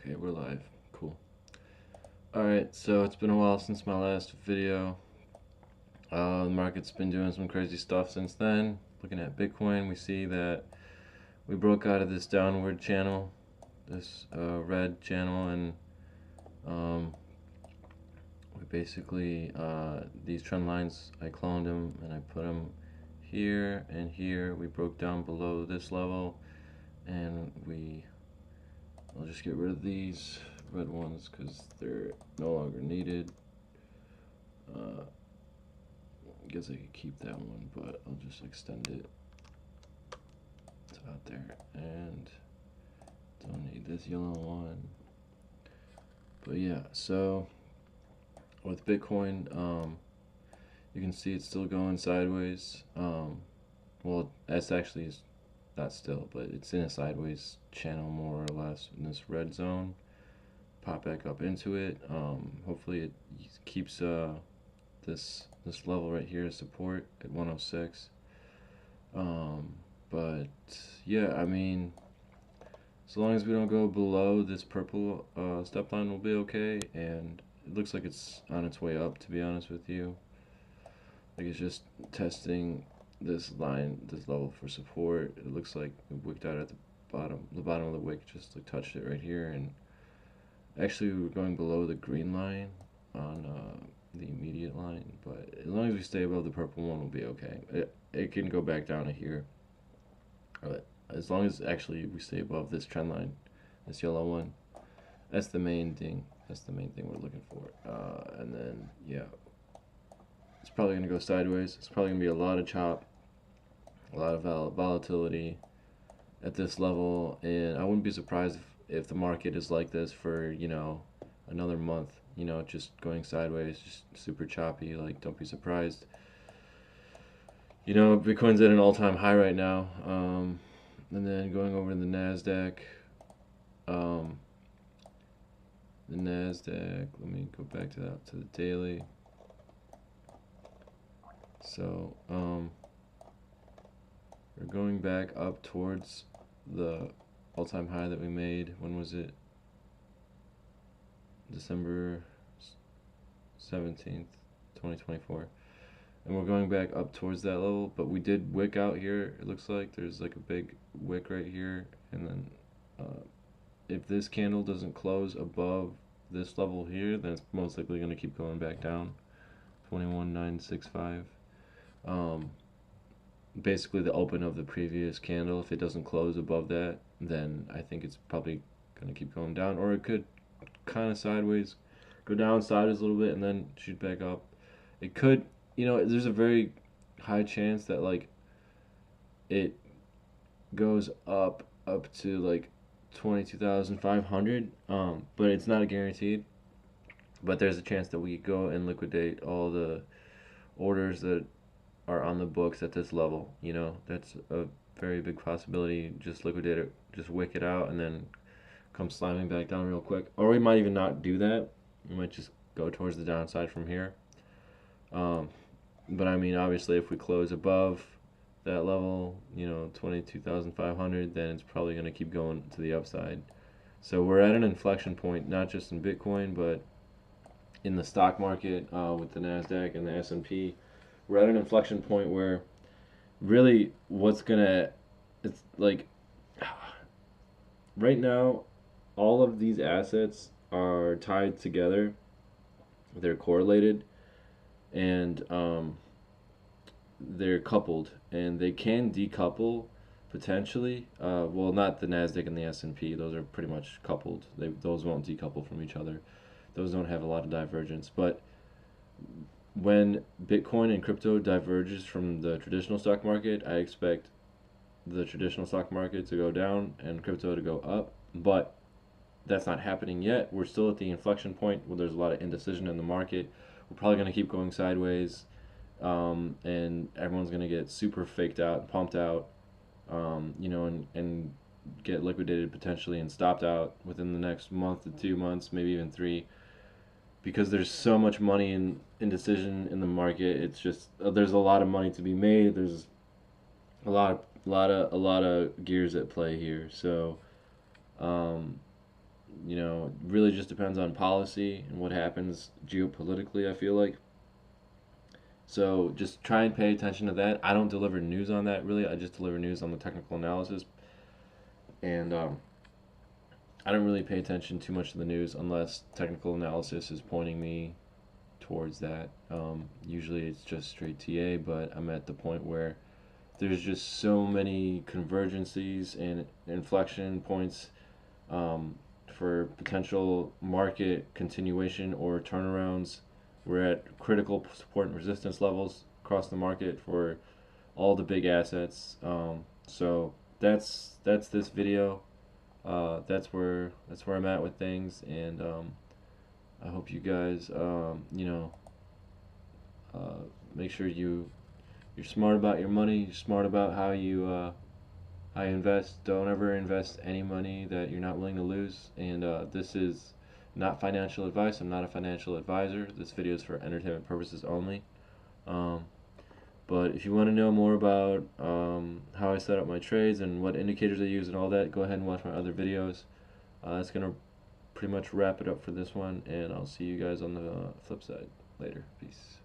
Okay, we're live. Cool. Alright, so it's been a while since my last video. The market's been doing some crazy stuff since then. Looking at Bitcoin, we see that we broke out of this downward channel, this red channel, and we basically, these trend lines, I cloned them and I put them here and here. We broke down below this level, and I'll just get rid of these red ones because they're no longer needed. I guess I could keep that one, but I'll just extend it to out there, and don't need this yellow one. But yeah, so with Bitcoin, you can see it's still going sideways. Well, that's actually not still, but it's in a sideways channel more or less in this red zone. Pop back up into it. Hopefully it keeps this level right here as support at 106. But yeah, I mean, as long as we don't go below this purple step line, we'll be okay. And it looks like it's on its way up, to be honest with you. Like, it's just testing this line, this level for support. It looks like it wicked out at the bottom of the wick just like touched it right here, and actually we were going below the green line on the immediate line, but as long as we stay above the purple one, we'll be okay. It can go back down to here, but as long as actually we stay above this trend line, this yellow one, that's the main thing. That's the main thing we're looking for. And then yeah, it's probably gonna go sideways. It's probably gonna be a lot of chop, a lot of volatility at this level, and I wouldn't be surprised if the market is like this for another month. Just going sideways, just super choppy. Like, don't be surprised. Bitcoin's at an all-time high right now. And then going over to the Nasdaq. The Nasdaq. Let me go back to the daily. So we're going back up towards the all-time high that we made. When was it? December 17th, 2024. And we're going back up towards that level, but we did wick out here. It looks like there's like a big wick right here, and then if this candle doesn't close above this level here, then it's most likely going to keep going back down. 21,965. Basically the open of the previous candle. If it doesn't close above that, then I think it's probably going to keep going down, or it could kind of sideways, go down sideways a little bit, and then shoot back up. It could, there's a very high chance that like it goes up to like 22,500, but it's not a guaranteed. But there's a chance that we go and liquidate all the orders that are on the books at this level. That's a very big possibility. Just liquidate it, just wick it out, and then come slamming back down real quick. Or we might even not do that. We might just go towards the downside from here. But I mean, obviously, if we close above that level, 22,500, then it's probably going to keep going to the upside. So we're at an inflection point, not just in Bitcoin, but in the stock market with the Nasdaq and the S&P. We're at an inflection point where really it's like right now, all of these assets are tied together. They're correlated, and they're coupled, and they can decouple potentially. Well, not the Nasdaq and the S&P; those are pretty much coupled. Those won't decouple from each other. Those don't have a lot of divergence. But when Bitcoin and crypto diverges from the traditional stock market, I expect the traditional stock market to go down and crypto to go up. But that's not happening yet. We're still at the inflection point where there's a lot of indecision in the market. We're probably going to keep going sideways, and everyone's going to get super faked out, pumped out, and get liquidated potentially and stopped out within the next month to 2 months, maybe even 3, because there's so much money in indecision in the market. It's just there's a lot of money to be made. There's a lot of gears at play here. So you know, really just depends on policy and what happens geopolitically, I feel like. So just try and pay attention to that. I don't deliver news on that really. I just deliver news on the technical analysis, and I don't really pay attention too much to the news unless technical analysis is pointing me towards that. Usually it's just straight TA, but I'm at the point where there's just so many convergencies and inflection points um, for potential market continuation or turnarounds. We're at critical support and resistance levels across the market for all the big assets. So that's this video. That's where I'm at with things, and I hope you guys make sure you're smart about your money. You're smart about how you invest. Don't ever invest any money that you're not willing to lose. And this is not financial advice. I'm not a financial advisor. This video is for entertainment purposes only. Um, but if you want to know more about how I set up my trades and what indicators I use and all that, go ahead and watch my other videos. That's going to pretty much wrap it up for this one, and I'll see you guys on the flip side later. Peace.